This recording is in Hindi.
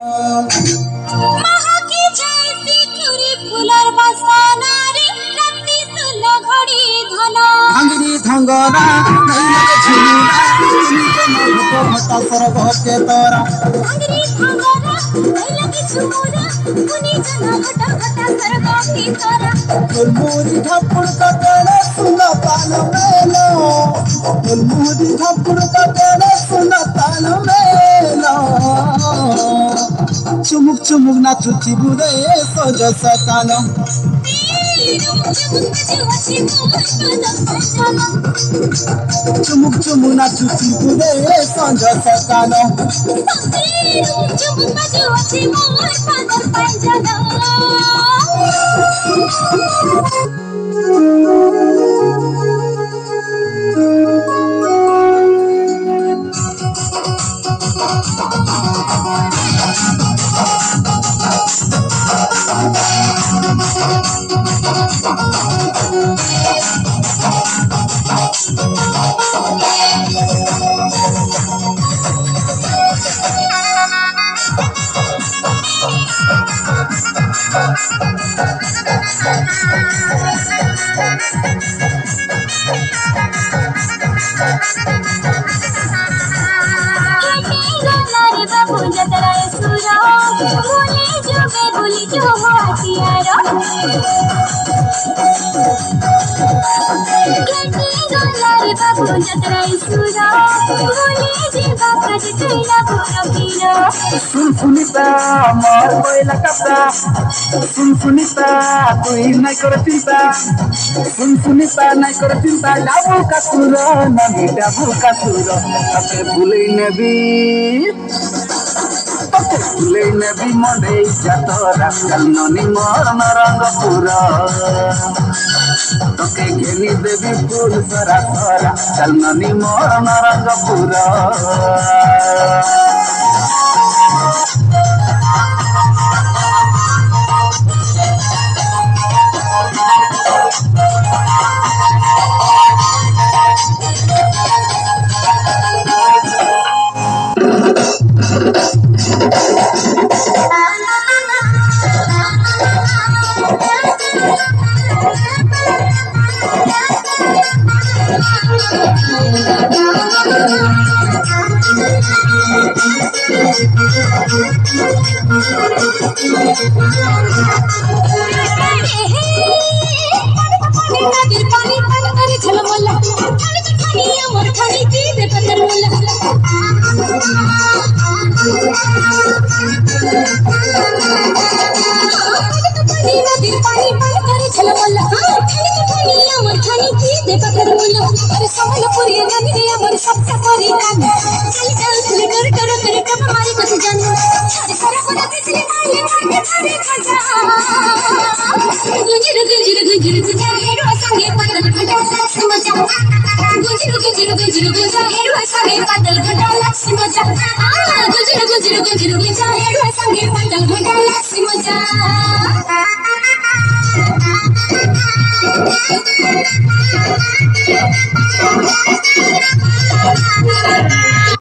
महकी जैसी खुरी फुलर बसाना रे रत्ती सुला घड़ी धना भांगरी धंगरा नैना झुलुरा तुमके नभको भटा सरग के तोरा भांगरी धंगरा नैना के झुमुरा कुनी जना घटा घटा सरग की तोरा फुलमुरी ढपुड़ का तेरे सुना ताल मेलो फुलमुरी ढपुड़ का तेरे सुना ताल मेलो चुमुक चुमुक नाचुची बुरे सज सकालो चुमुक चुमुक नाचुची बुरे सज सकालो चुमुक बजवाची मोर पादर पांजना सुनसुनिता मोर कोइला कपड़ा सुनसुनिता कोई नहीं कर चिंता सुनसुनिता नहीं कर चिंता डाबू का सुर नमी डाबू का सुर तके भूले नबी मंडे जातरा कलननी मोर नरंग पूरा तके घेनी देवी फूल सरा सरा कलननी मोर नरंग पूरा गुजर